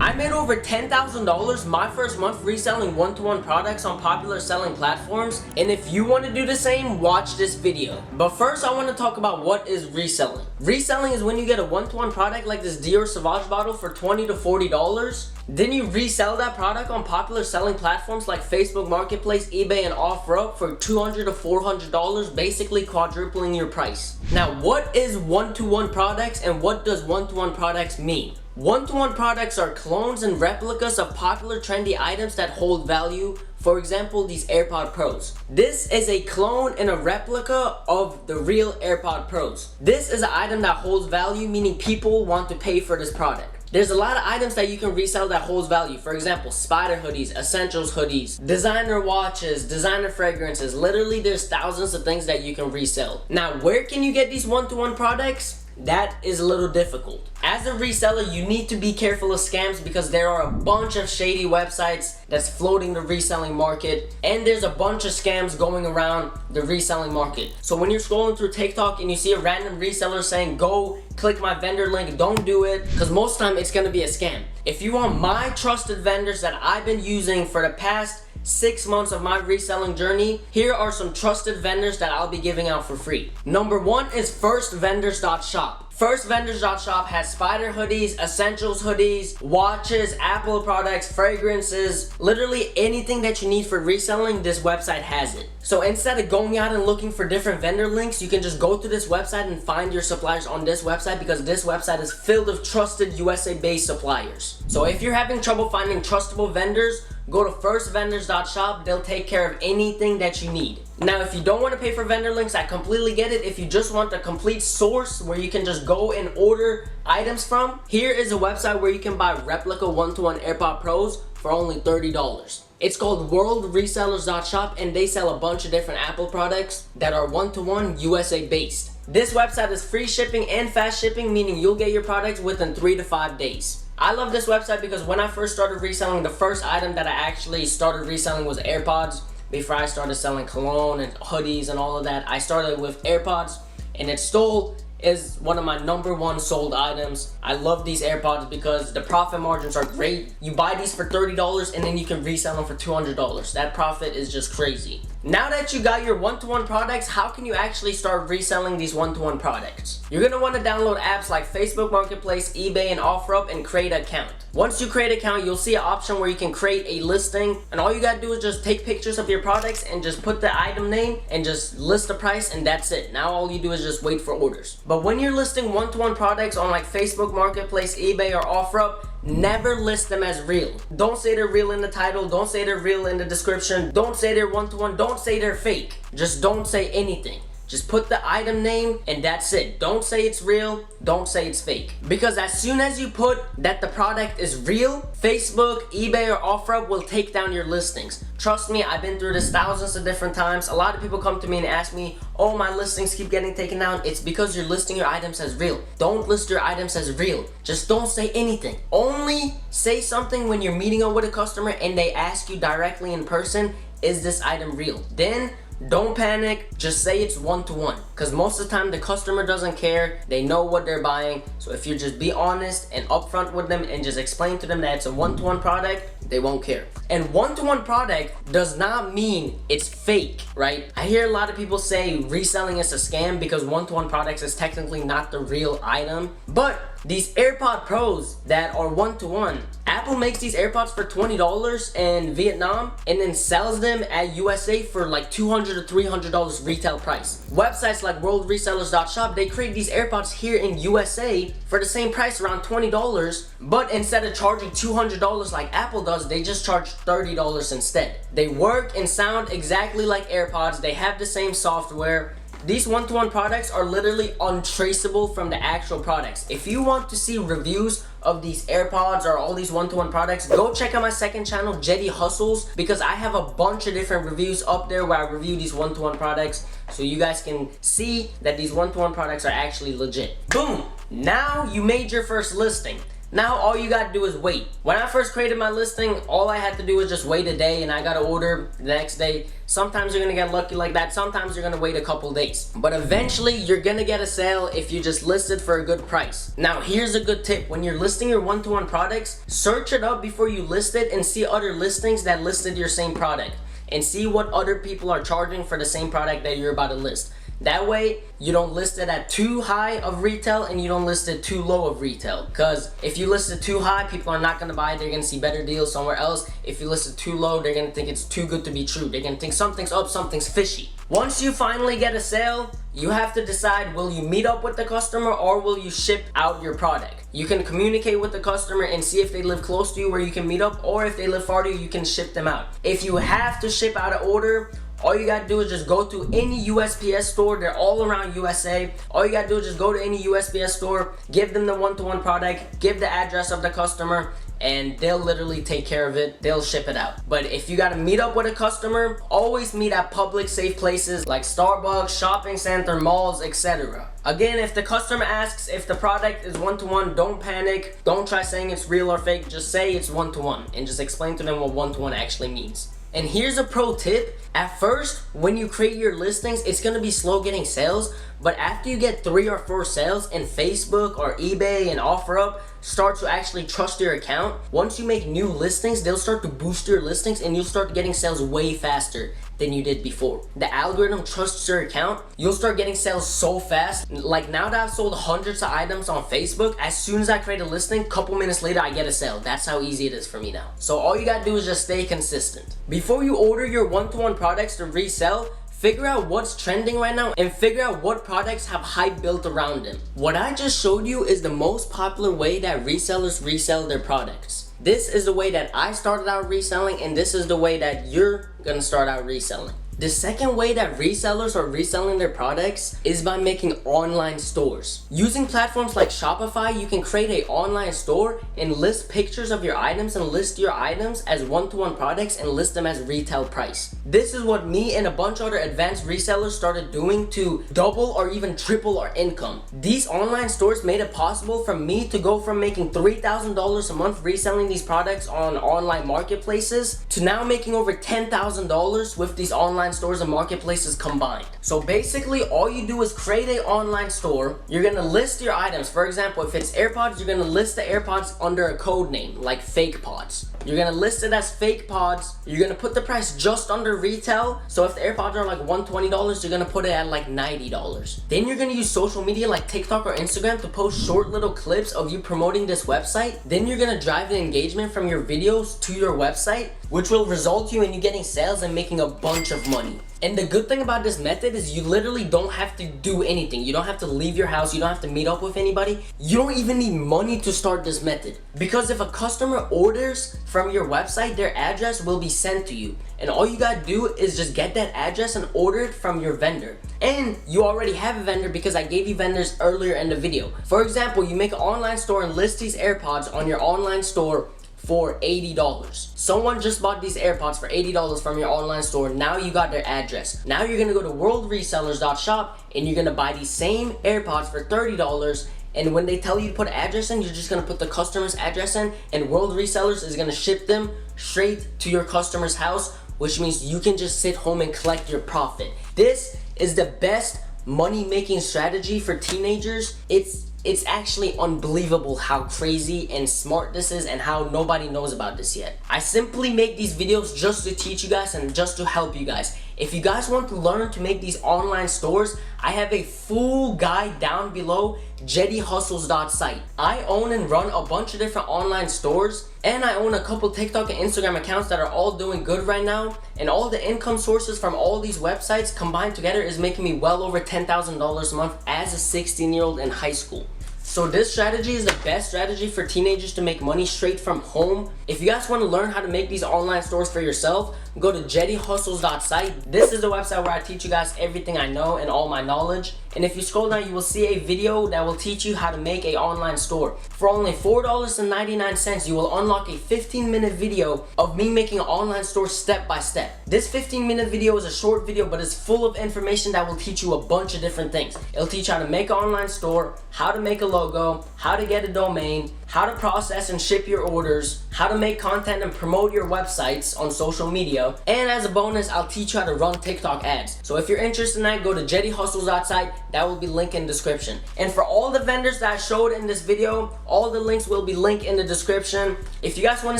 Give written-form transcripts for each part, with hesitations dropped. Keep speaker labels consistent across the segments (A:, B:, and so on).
A: I made over $10,000 my first month reselling one-to-one products on popular selling platforms, and if you want to do the same, watch this video. But first I want to talk about what is reselling. Reselling is when you get a one-to-one product like this Dior Sauvage bottle for $20 to $40. Then you resell that product on popular selling platforms like Facebook Marketplace, eBay, and OfferUp for $200 to $400, basically quadrupling your price. Now, what is one-to-one products and what does one-to-one products mean? One-to-one products are clones and replicas of popular trendy items that hold value. For example, these AirPod Pros. This is a clone and a replica of the real AirPod Pros. This is an item that holds value, meaning people want to pay for this product. There's a lot of items that you can resell that holds value. For example, spider hoodies, essentials hoodies, designer watches, designer fragrances. Literally, there's thousands of things that you can resell. Now, where can you get these one-to-one products? That is a little difficult. As a reseller, you need to be careful of scams because there are a bunch of shady websites that's floating the reselling market, and there's a bunch of scams going around the reselling market. So when you're scrolling through TikTok and you see a random reseller saying, go click my vendor link, don't do it, because most of the time it's going to be a scam. If you want my trusted vendors that I've been using for the past 6 months of my reselling journey, here are some trusted vendors that I'll be giving out for free. Number one is firstvendors.shop. Firstvendors.shop has spider hoodies, essentials hoodies, watches, Apple products, fragrances, literally anything that you need for reselling, this website has it. So instead of going out and looking for different vendor links, you can just go to this website and find your suppliers on this website because this website is filled with trusted USA-based suppliers. So if you're having trouble finding trustable vendors, go to firstvendors.shop. They'll take care of anything that you need. Now, if you don't want to pay for vendor links, I completely get it. If you just want a complete source where you can just go and order items from, here is a website where you can buy replica one-to-one AirPod Pros for only $30. It's called worldresellers.shop, and they sell a bunch of different Apple products that are one-to-one USA based. This website is free shipping and fast shipping, meaning you'll get your products within 3 to 5 days. I love this website because when I first started reselling, the first item that I actually started reselling was AirPods. Before I started selling cologne and hoodies and all of that, I started with AirPods, and it still is one of my #1 sold items. I love these AirPods because the profit margins are great. You buy these for $30 and then you can resell them for $200. That profit is just crazy. Now that you got your one-to-one products, how can you actually start reselling these one-to-one products? You're gonna want to download apps like Facebook Marketplace, eBay, and OfferUp and create an account. Once you create an account, you'll see an option where you can create a listing, and all you gotta do is just take pictures of your products and just put the item name and just list the price, and that's it. Now all you do is just wait for orders. But when you're listing one-to-one products on like Facebook Marketplace, eBay, or OfferUp, never list them as real. Don't say they're real in the title. Don't say they're real in the description. Don't say they're one-to-one. Don't say they're fake. Just don't say anything. Just put the item name and that's it. Don't say it's real. Don't say it's fake. Because as soon as you put that the product is real, Facebook, eBay, or OfferUp will take down your listings. Trust me, I've been through this thousands of different times. A lot of people come to me and ask me, oh, my listings keep getting taken down. It's because you're listing your items as real. Don't list your items as real. Just don't say anything. Only say something when you're meeting up with a customer and they ask you directly in person, is this item real? Then don't panic, just say it's one-to-one. Because most of the time the customer doesn't care, they know what they're buying. So if you just be honest and upfront with them and just explain to them that it's a one-to-one product, they won't care. And one-to-one product does not mean it's fake, right? I hear a lot of people say reselling is a scam because one-to-one products is technically not the real item. But these AirPod Pros that are one-to-one, Apple makes these AirPods for $20 in Vietnam and then sells them at USA for like $200 to $300 retail price. Websites like worldresellers.shop, they create these AirPods here in USA for the same price, around $20, but instead of charging $200 like Apple does, they just charge $30 instead. They work and sound exactly like AirPods. They have the same software. These one-to-one products are literally untraceable from the actual products. If you want to see reviews of these AirPods or all these one-to-one products, go check out my second channel, Jedy.Hustles, because I have a bunch of different reviews up there where I review these one-to-one products, so you guys can see that these one-to-one products are actually legit. Boom! Now you made your first listing. Now all you gotta do is wait. When I first created my listing, all I had to do was just wait a day and I got an order the next day. Sometimes you're gonna get lucky like that, sometimes you're gonna wait a couple days. But eventually you're gonna get a sale if you just list it for a good price. Now here's a good tip. When you're listing your one-to-one products, search it up before you list it and see other listings that listed your same product. And see what other people are charging for the same product that you're about to list. That way, you don't list it at too high of retail and you don't list it too low of retail. Because if you list it too high, people are not going to buy it. They're going to see better deals somewhere else. If you list it too low, they're going to think it's too good to be true. They're going to think something's up, something's fishy. Once you finally get a sale, you have to decide, will you meet up with the customer or will you ship out your product? You can communicate with the customer and see if they live close to you where you can meet up, or if they live far to you, you can ship them out. If you have to ship out an order, all you gotta do is just go to any USPS store. They're all around USA. All you gotta do is just go to any USPS store, give them the one-to-one product, give the address of the customer, and they'll literally take care of it. They'll ship it out. But if you gotta meet up with a customer, always meet at public safe places like Starbucks, shopping center, malls, etc. Again, if the customer asks if the product is one-to-one, don't panic. Don't try saying it's real or fake. Just say it's one-to-one and just explain to them what one-to-one actually means. And here's a pro tip. At first, when you create your listings, it's gonna be slow getting sales, but after you get 3 or 4 sales and Facebook or eBay and OfferUp start to actually trust your account, once you make new listings, they'll start to boost your listings and you'll start getting sales way faster than you did before. The algorithm trusts your account. You'll start getting sales so fast. Like now that I've sold hundreds of items on Facebook, as soon as I create a listing, couple minutes later I get a sale. That's how easy it is for me now. So all you gotta do is just stay consistent. Before you order your one-to-one products to resell, figure out what's trending right now and figure out what products have hype built around them. What I just showed you is the most popular way that resellers resell their products. This is the way that I started out reselling, and this is the way that you're gonna start out reselling. The second way that resellers are reselling their products is by making online stores. Using platforms like Shopify, you can create an online store and list pictures of your items and list your items as one-to-one products and list them as retail price. This is what me and a bunch of other advanced resellers started doing to double or even triple our income. These online stores made it possible for me to go from making $3,000 a month reselling these products on online marketplaces to now making over $10,000 with these online stores and marketplaces combined. So basically all you do is create an online store. You're gonna list your items. For example, if it's AirPods, you're gonna list the AirPods under a code name like fake pods. You're gonna list it as fake pods. You're gonna put the price just under retail. So if the AirPods are like $120, you're gonna put it at like $90. Then you're gonna use social media like TikTok or Instagram to post short little clips of you promoting this website. Then you're gonna drive the engagement from your videos to your website, which will result in you getting sales and making a bunch of money. And the good thing about this method is you literally don't have to do anything. You don't have to leave your house. You don't have to meet up with anybody. You don't even need money to start this method. Because if a customer orders from your website, their address will be sent to you. And all you gotta do is just get that address and order it from your vendor. And you already have a vendor because I gave you vendors earlier in the video. For example, you make an online store and list these AirPods on your online store for $80. Someone just bought these AirPods for $80 from your online store. Now you got their address. Now you're gonna go to worldresellers.shop and you're gonna buy these same AirPods for $30. And when they tell you to put an address in, you're just gonna put the customer's address in, and World Resellers is gonna ship them straight to your customer's house, which means you can just sit home and collect your profit. This is the best money-making strategy for teenagers. It's actually unbelievable how crazy and smart this is and how nobody knows about this yet. I simply make these videos just to teach you guys and just to help you guys. If you guys want to learn to make these online stores, I have a full guide down below, Jedy.Hustles.site. I own and run a bunch of different online stores, and I own a couple TikTok and Instagram accounts that are all doing good right now, and all the income sources from all these websites combined together is making me well over $10,000 a month as a 16-year-old in high school. So this strategy is the best strategy for teenagers to make money straight from home. If you guys want to learn how to make these online stores for yourself, go to Jedy.Hustles.site. This is the website where I teach you guys everything I know and all my knowledge. And if you scroll down, you will see a video that will teach you how to make an online store. For only $4.99, you will unlock a 15-minute video of me making an online store step by step. This 15-minute video is a short video, but it's full of information that will teach you a bunch of different things. It'll teach you how to make an online store, how to make a logo, how to get a domain, how to process and ship your orders, how to make content and promote your websites on social media, and as a bonus, I'll teach you how to run TikTok ads. So if you're interested in that, go to Jedy.Hustles.site. That will be linked in the description. And for all the vendors that I showed in this video, all the links will be linked in the description. If you guys want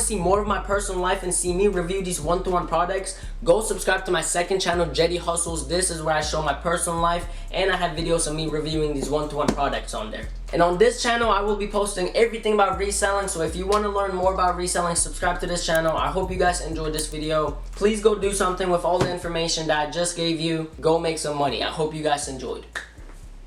A: to see more of my personal life and see me review these one-to-one products, go subscribe to my second channel, Jedy.Hustles. This is where I show my personal life, and I have videos of me reviewing these one-to-one products on there. And on this channel, I will be posting everything about reselling. So if you want to learn more about reselling, subscribe to this channel. I hope you guys enjoyed this video. Please go do something with all the information that I just gave you. Go make some money. I hope you guys enjoyed.